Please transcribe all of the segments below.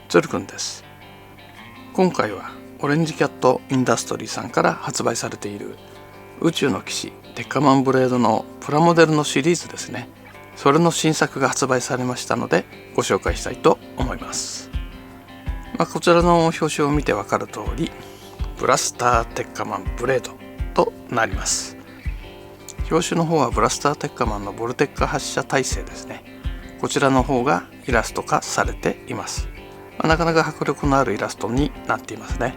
つるくんです。今回はオレンジキャットインダストリーさんから発売されている宇宙の騎士鉄火マンブレードのプラモデルのシリーズですね。それの新作が発売されましたのでご紹介したいと思います。こちらの表紙を見てわかる通り、ブラスター鉄火マンブレードとなります。表紙の方はブラスター鉄火マンのボルテッカ発射体制ですね。こちらの方がイラスト化されています。なかなか迫力のあるイラストになっていますね。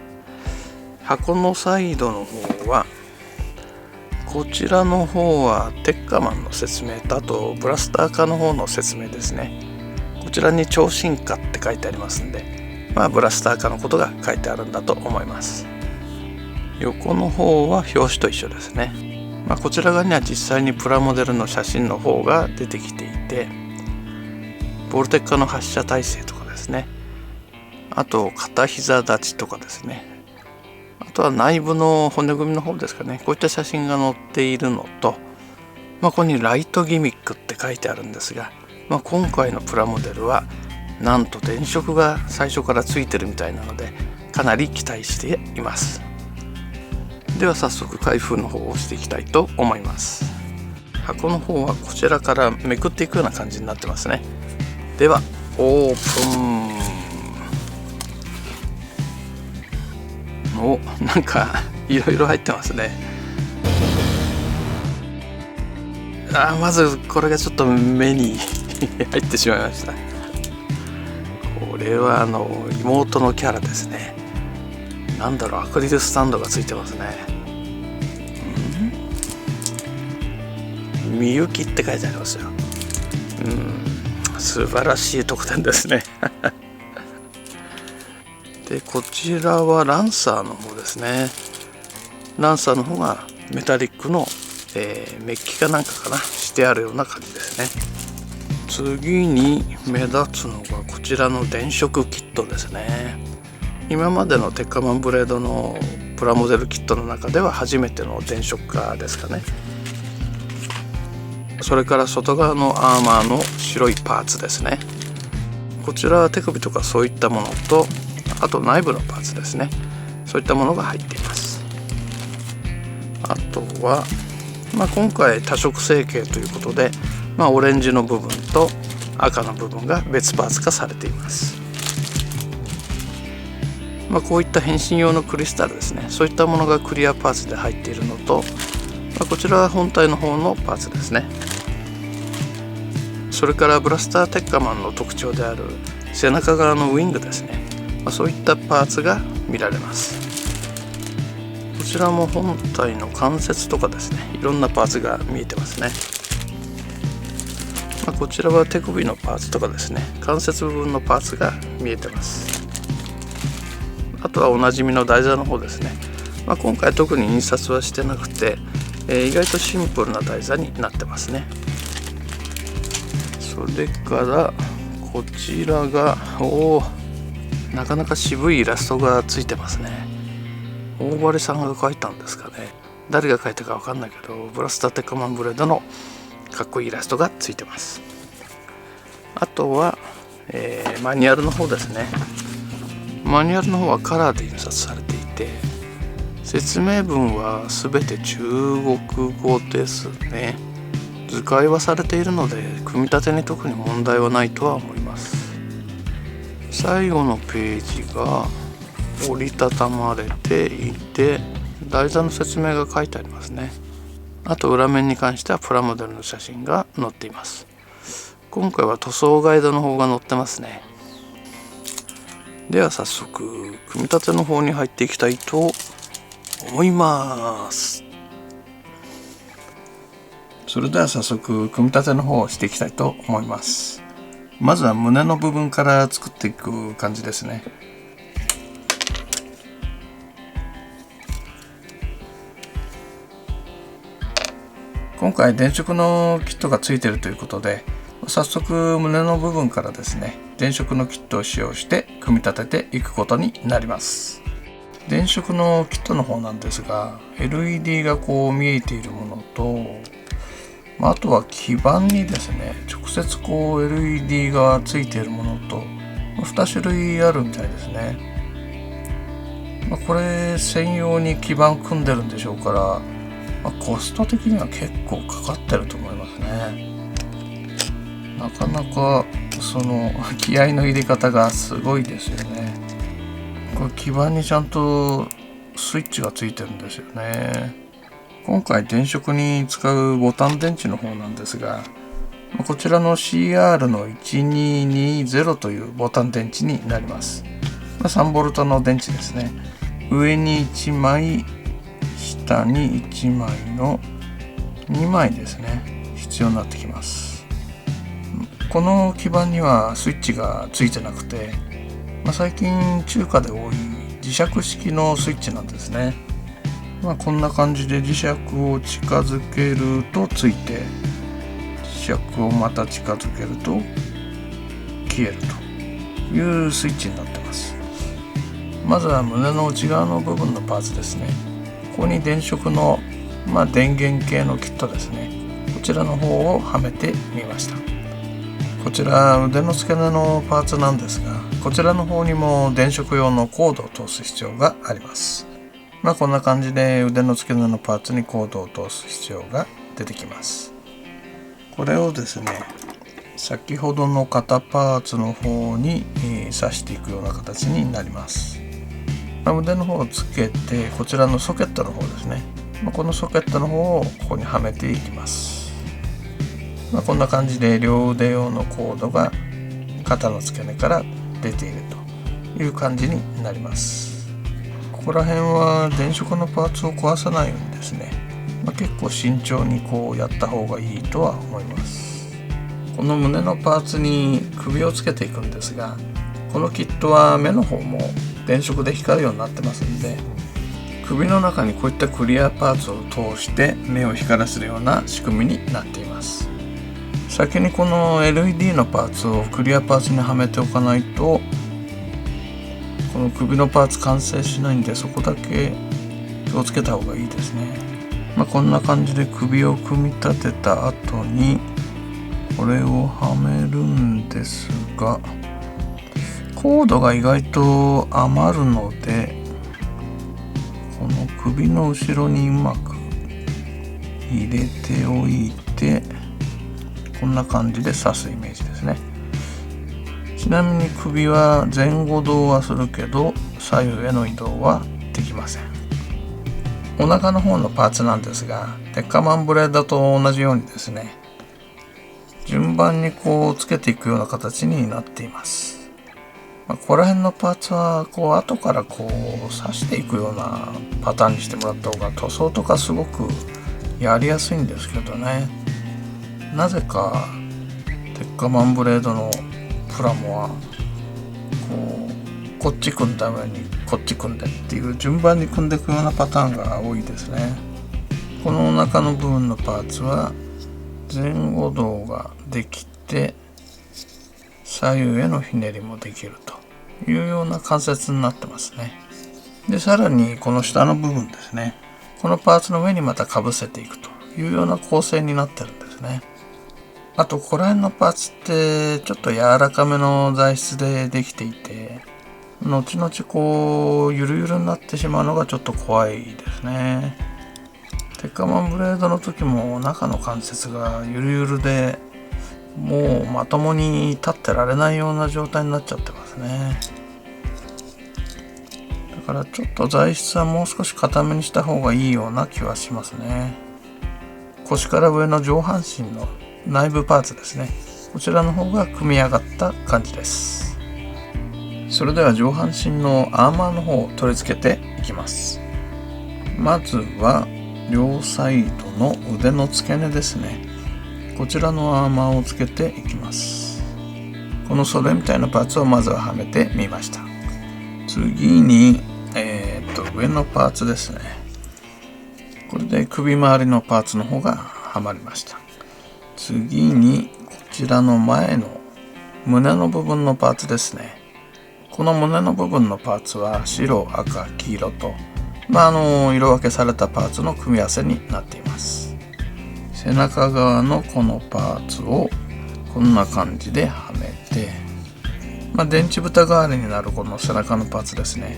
箱のサイドの方は、こちらの方は鉄火マンの説明と、あとブラスター化の方の説明ですね。こちらに超進化って書いてありますんで、ブラスター化のことが書いてあるんだと思います。横の方は表紙と一緒ですね。こちら側には実際にプラモデルの写真の方が出てきていて、ボルテッカの発射体制とかですね、あと片膝立ちとかですね、あとは内部の骨組みの方ですかね、こういった写真が載っているのと、ここにライトギミックって書いてあるんですが、今回のプラモデルはなんと電飾が最初からついてるみたいなので、かなり期待しています。では早速開封の方をしていきたいと思います。箱の方はこちらからめくっていくような感じになってますね。ではオープン。なんかいろいろ入ってますね。まずこれがちょっと目に入ってしまいました。これは妹のキャラですね。アクリルスタンドがついてますね。みゆきって書いてありますよ。素晴らしい特典ですね。でこちらはランサーの方ですね。ランサーの方がメタリックの、メッキかなんかかなしてあるような感じですね。次に目立つのがこちらの電飾キットですね。今までの鉄火マンブレードのプラモデルキットの中では初めての電飾化ですかね。それから外側のアーマーの白いパーツですね。こちらは手首とかそういったものと、あと内部のパーツですね。そういったものが入っています。あとは、今回多色成形ということで、オレンジの部分と赤の部分が別パーツ化されています。こういった変身用のクリスタルですね。そういったものがクリアパーツで入っているのと、こちらは本体の方のパーツですね。それからブラスター鉄火マンの特徴である背中側のウィングですね。そういったパーツが見られます。こちらも本体の関節とかですね、いろんなパーツが見えてますね。こちらは手首のパーツとかですね、関節部分のパーツが見えてます。あとはおなじみの台座の方ですね。今回特に印刷はしてなくて、意外とシンプルな台座になってますね。それからこちらがなかなか渋いイラストがついてますね。大張さんが描いたんですかね。誰が描いたか分かんないけど、ブラスター鉄火マンブレードのかっこいいイラストがついてます。あとは、マニュアルの方ですね。マニュアルの方はカラーで印刷されていて、説明文は全て中国語ですね。図解はされているので、組み立てに特に問題はないとは思います。最後のページが折りたたまれていて、台座の説明が書いてありますね。あと裏面に関してはプラモデルの写真が載っています。今回は塗装ガイドの方が載ってますね。では早速組み立ての方に入っていきたいと思います。それでは早速組み立ての方をしていきたいと思います。まずは胸の部分から作っていく感じですね。今回電飾のキットがついているということで、早速胸の部分からですね、電飾のキットを使用して組み立てていくことになります。電飾のキットの方なんですが、 LED がこう見えているものと、あとは基板にですね、直接こう LED がついているものと、2種類あるみたいですね。これ専用に基板組んでるんでしょうから、コスト的には結構かかってると思いますね。なかなかその気合の入れ方がすごいですよね。これ基板にちゃんとスイッチがついてるんですよね。今回電飾に使うボタン電池の方なんですが、こちらの CR の1220というボタン電池になります。3V の電池ですね。上に1枚、下に1枚の2枚ですね、必要になってきます。この基板にはスイッチがついてなくて、最近中華で多い磁石式のスイッチなんですね。こんな感じで磁石を近づけるとついて、磁石をまた近づけると消えるというスイッチになってます。まずは胸の内側の部分のパーツですね。ここに電飾の、電源系のキットですね。こちらの方をはめてみました。こちら腕の付け根のパーツなんですが、こちらの方にも電飾用のコードを通す必要があります。こんな感じで腕の付け根のパーツにコードを通す必要が出てきます。これをですね、先ほどの肩パーツの方に挿していくような形になります。腕の方をつけて、こちらのソケットの方ですね、このソケットの方をここにはめていきます。こんな感じで両腕用のコードが肩の付け根から出ているという感じになります。ここら辺は電飾のパーツを壊さないようにですね、結構慎重にやった方がいいとは思います。この胸のパーツに首をつけていくんですが、このキットは目の方も電飾で光るようになってますので、首の中にこういったクリアパーツを通して目を光らせるような仕組みになっています。先にこの LED のパーツをクリアパーツにはめておかないと、この首のパーツ完成しないんで、そこだけ気をつけた方がいいですね。こんな感じで首を組み立てた後にこれをはめるんですが、コードが意外と余るので、この首の後ろにうまく入れておいて、こんな感じで刺すイメージですね。ちなみに首は前後動はするけど左右への移動はできません。お腹の方のパーツなんですが、鉄火マンブレードと同じようにですね、順番につけていくような形になっています。ここら辺のパーツは後から刺していくようなパターンにしてもらった方が塗装とかすごくやりやすいんですけどね。なぜか鉄火マンブレードのプラモはこっち組んだ上にこっち組んでっていう順番に組んでいくようなパターンが多いですね。このお腹の部分のパーツは前後動ができて左右へのひねりもできるというような関節になってますね。で、さらにこの下の部分ですね、このパーツの上にまたかぶせていくというような構成になってるんですね。あとここら辺のパーツってちょっと柔らかめの材質でできていて、後々ゆるゆるになってしまうのがちょっと怖いですね。鉄火マンブレードの時も中の関節がゆるゆるで、もうまともに立ってられないような状態になっちゃってますね。だからちょっと材質はもう少し固めにした方がいいような気はしますね。腰から上の上半身の内部パーツですね、こちらの方が組み上がった感じです。それでは上半身のアーマーの方を取り付けていきます。まずは両サイドの腕の付け根ですね、こちらのアーマーをつけていきます。この袖みたいなパーツをまずははめてみました。次に、上のパーツですね、これで首周りのパーツの方がはまりました。次にこちらの前の胸の部分のパーツですね。この胸の部分のパーツは白、赤、黄色と、色分けされたパーツの組み合わせになっています。背中側のこのパーツをこんな感じではめて、電池蓋代わりになるこの背中のパーツですね、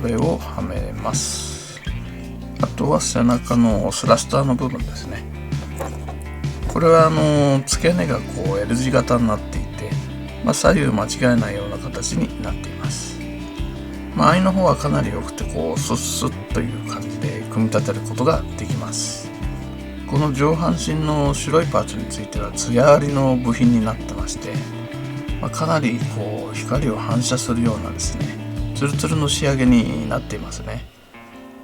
これをはめます。あとは背中のスラスターの部分ですね。これは付け根がL 字型になっていて、左右間違えないような形になっています。合いの方はかなり良くてスッスッという感じで組み立てることができます。この上半身の白いパーツについてはツヤありの部品になってまして、かなり光を反射するようなですね、ツルツルの仕上げになっていますね。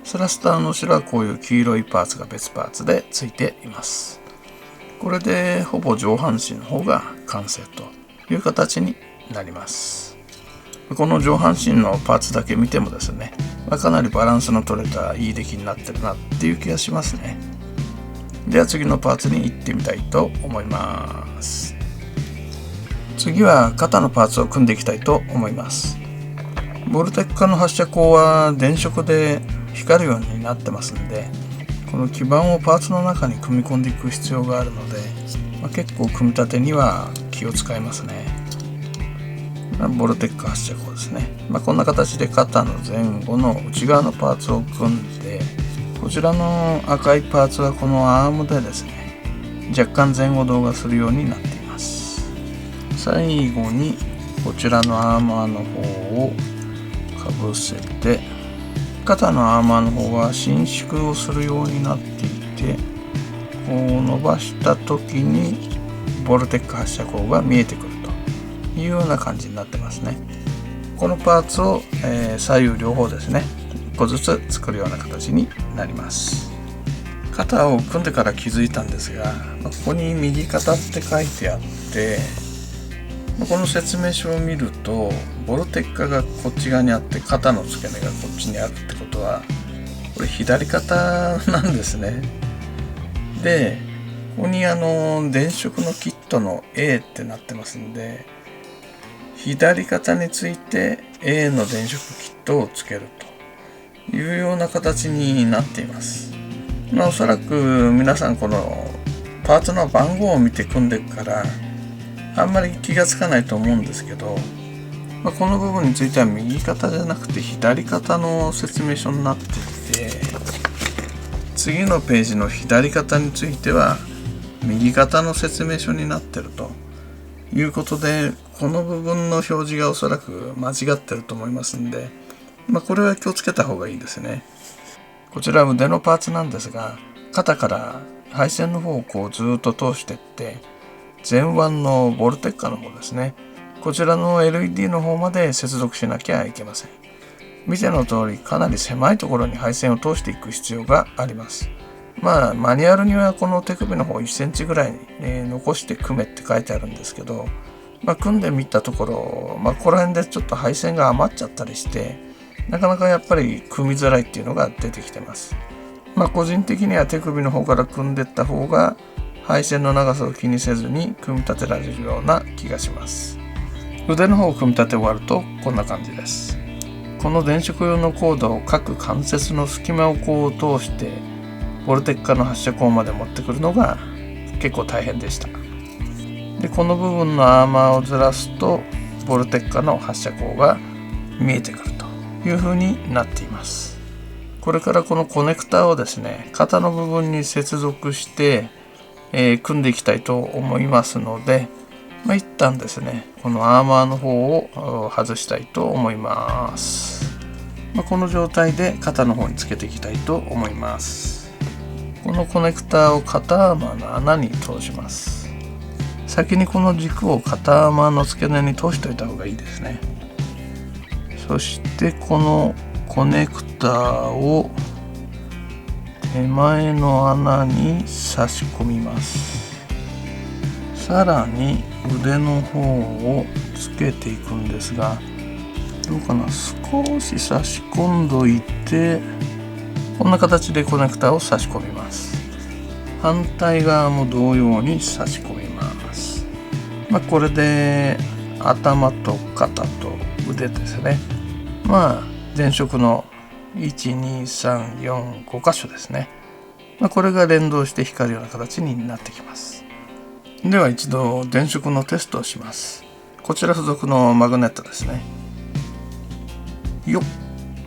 スラスターの後ろはこういう黄色いパーツが別パーツでついています。これでほぼ上半身の方が完成という形になります。この上半身のパーツだけ見てもですね、かなりバランスの取れたいい出来になってるなっていう気がしますね。では次のパーツに行ってみたいと思います。次は肩のパーツを組んでいきたいと思います。ボルテッカの発射口は電飾で光るようになってますんで、この基板をパーツの中に組み込んでいく必要があるので、結構組み立てには気を使いますね。ボルテッカ発射口ですね。こんな形で肩の前後の内側のパーツを組んで、こちらの赤いパーツはこのアームでですね、若干前後動画するようになっています。最後にこちらのアーマーの方をかぶせて、肩のアーマーの方は伸縮をするようになっていて、伸ばした時にボルテッカ発射口が見えてくるというような感じになってますね。このパーツを、左右両方ですね、1個ずつ作るような形になります。肩を組んでから気づいたんですが、ここに右肩って書いてあって、この説明書を見るとボルテッカがこっち側にあって肩の付け根がこっちにあるってことは、これ左肩なんですね。で、ここに電飾のキットの A ってなってますんで、左肩について A の電飾キットをつけるというような形になっています。おそらく皆さんこのパーツの番号を見て組んでいくからあんまり気がつかないと思うんですけど、この部分については右肩じゃなくて左肩の説明書になっていて、次のページの左肩については右肩の説明書になってるということで、この部分の表示がおそらく間違ってると思いますんで、これは気をつけた方がいいですね。こちら腕のパーツなんですが、肩から配線の方をずっと通していって、前腕のボルテッカの方ですね、こちらの LED の方まで接続しなきゃいけません。見ての通りかなり狭いところに配線を通していく必要があります。マニュアルにはこの手首の方1センチぐらいに、残して組めって書いてあるんですけど、組んでみたところ、ここら辺でちょっと配線が余っちゃったりして、なかなかやっぱり組みづらいっていうのが出てきてます。個人的には手首の方から組んでいった方が配線の長さを気にせずに組み立てられるような気がします。腕の方を組み立て終わるとこんな感じです。この電飾用のコードを各関節の隙間を通してボルテッカの発射口まで持ってくるのが結構大変でした。で、この部分のアーマーをずらすとボルテッカの発射口が見えてくるという風になっています。これからこのコネクタをですね、肩の部分に接続して、組んでいきたいと思いますので、一旦ですね、このアーマーの方を外したいと思います。この状態で肩の方につけていきたいと思います。このコネクタを肩アーマーの穴に通します。先にこの軸を肩アーマーの付け根に通しておいた方がいいですね。そしてこのコネクタを手前の穴に差し込みます。さらに腕の方をつけていくんですが、どうかな、少し差し込んどいて、こんな形でコネクタを差し込みます。反対側も同様に差し込みます。これで頭と肩と腕ですね。電飾の1、2、3、4、5箇所ですね。これが連動して光るような形になってきます。では一度電飾のテストをします。こちら付属のマグネットですね。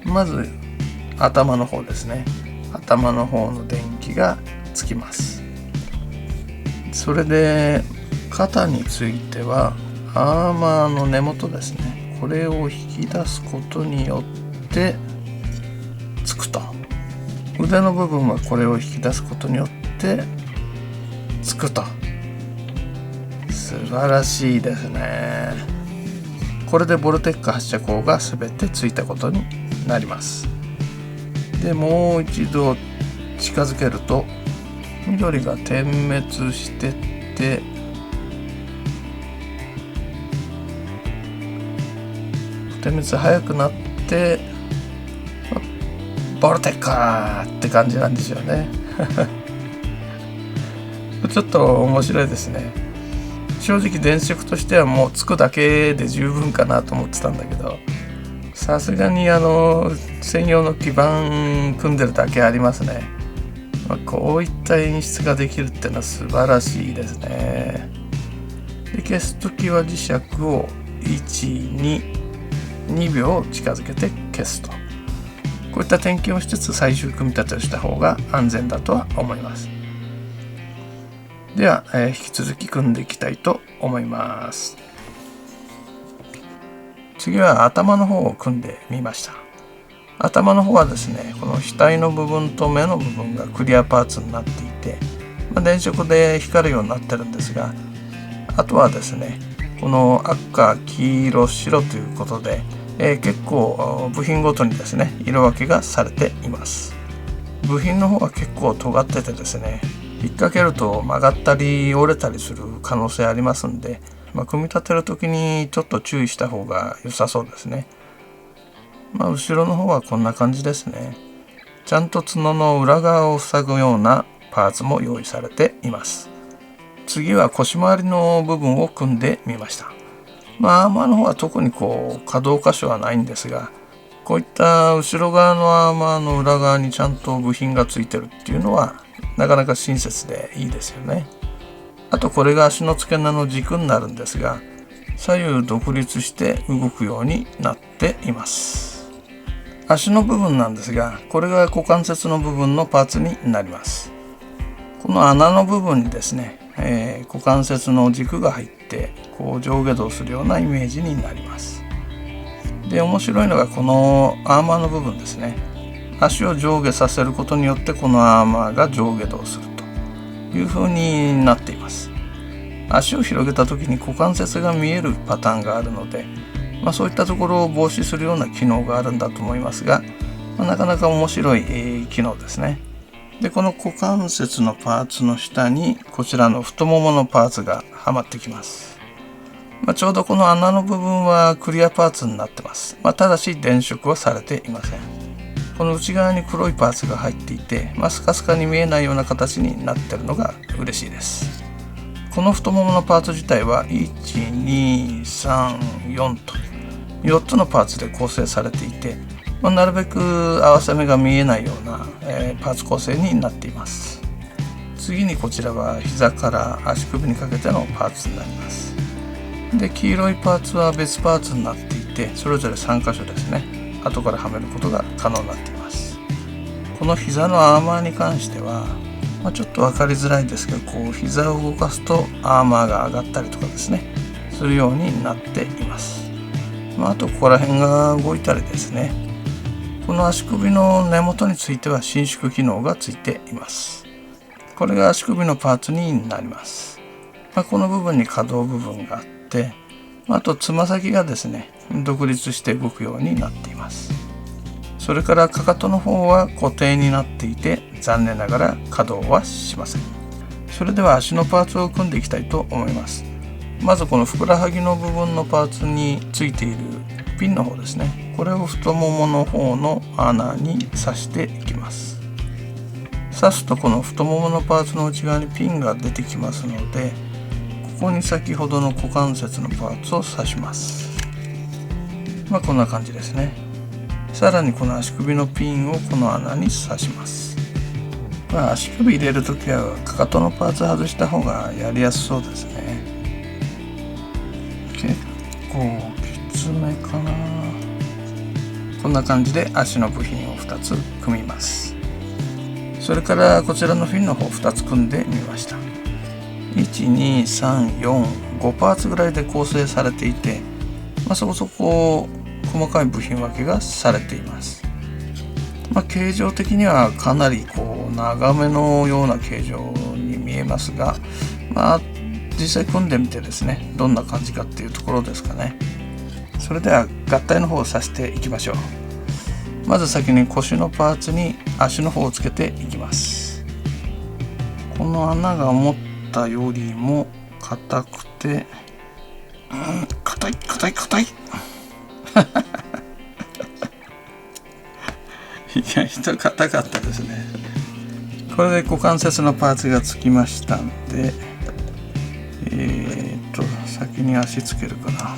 まず頭の方ですね。頭の方の電気がつきます。それで肩についてはアーマーの根元ですね、これを引き出すことによってつくと。腕の部分はこれを引き出すことによってつくと。素晴らしいですね。これでボルテック発射口が全てついたことになります。でもう一度近づけると緑が点滅してって点滅速くなってボルテッカーって感じなんですよねちょっと面白いですね。正直電飾としてはもうつくだけで十分かなと思ってたんだけど、さすがに専用の基板組んでるだけありますね。こういった演出ができるっていうのは素晴らしいですね。で消すときは磁石を2秒近づけて消すと。こういった点検をしつつ最終組み立てをした方が安全だとは思います。では、引き続き組んでいきたいと思います。次は頭の方を組んでみました。頭の方はですね、この額の部分と目の部分がクリアパーツになっていて、電飾で光るようになってるんですが、あとはですね、この赤、黄色、白ということで、結構部品ごとにですね色分けがされています。部品の方は結構尖っててですね、引っ掛けると曲がったり折れたりする可能性ありますんで、組み立てる時にちょっと注意した方が良さそうですね。後ろの方はこんな感じですね。ちゃんと角の裏側を塞ぐようなパーツも用意されています。次は腰回りの部分を組んでみました。アーマーの方は特に可動箇所はないんですが、こういった後ろ側のアーマーの裏側にちゃんと部品がついてるっていうのはなかなか親切でいいですよね。あとこれが足の付け根の軸になるんですが、左右独立して動くようになっています。足の部分なんですが、これが股関節の部分のパーツになります。この穴の部分にですね、股関節の軸が入って上下動するようなイメージになります。で、面白いのがこのアーマーの部分ですね。足を上下させることによってこのアーマーが上下動するという風になっています。足を広げた時に股関節が見えるパターンがあるので、そういったところを防止するような機能があるんだと思いますが、なかなか面白い、機能ですね。で、この股関節のパーツの下にこちらの太もものパーツがはまってきます。ちょうどこの穴の部分はクリアパーツになってます。ただし電飾はされていません。この内側に黒いパーツが入っていて、スカスカに見えないような形になっているのが嬉しいです。この太もものパーツ自体は1、2、3、4と4つのパーツで構成されていて、なるべく合わせ目が見えないような、パーツ構成になっています。次にこちらは膝から足首にかけてのパーツになります。で、黄色いパーツは別パーツになっていて、それぞれ3箇所ですね、後からはめることが可能になっています。この膝のアーマーに関しては、ちょっと分かりづらいですけど、膝を動かすとアーマーが上がったりとかですねするようになっています。あとここら辺が動いたりですね、この足首の根元については伸縮機能がついています。これが足首のパーツになります。この部分に可動部分があって、あとつま先がですね独立して動くようになっています。それからかかとの方は固定になっていて、残念ながら稼働はしません。それでは足のパーツを組んでいきたいと思います。まずこのふくらはぎの部分のパーツについているピンの方ですね、これを太ももの方の穴に刺していきます。刺すとこの太もものパーツの内側にピンが出てきますので、ここに先ほどの股関節のパーツを刺します。こんな感じですね。さらにこの足首のピンをこの穴に刺します。足首入れるときはかかとのパーツ外した方がやりやすそうですね。きつめかな。こんな感じで足の部品を2つ組みます。それからこちらのフィンの方2つ組んでみました。1,2,3,4,5パーツぐらいで構成されていて、そこそこ細かい部品分けがされています。形状的にはかなり長めのような形状に見えますが、実際組んでみてですね、どんな感じかっていうところですかね。それでは合体の方をさせていきましょう。まず先に腰のパーツに足の方をつけていきます。この穴が思ったよりも硬くて、硬い意外と硬かったですね。これで股関節のパーツがつきましたんで、先に足つけるかな。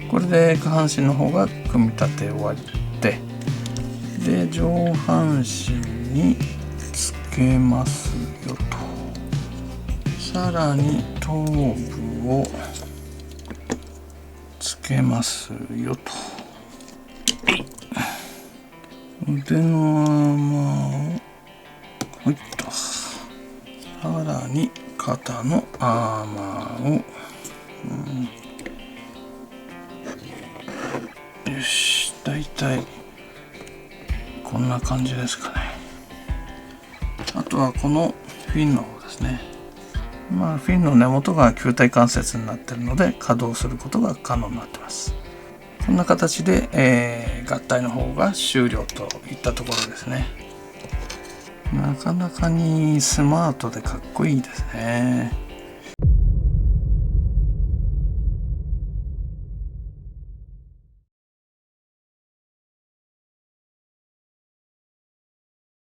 これで下半身の方が組み立て終わって、で上半身につけますよと。さらに頭部をつけますよと。腕のアーマーをほいっと。さらに肩のアーマーを、よし、だいたいこんな感じですかね。あとはこのフィンの方ですね。フィンの根元が球体関節になっているので稼働することが可能になっています。こんな形で、合体の方が終了といったところですね。なかなかにスマートでかっこいいですね。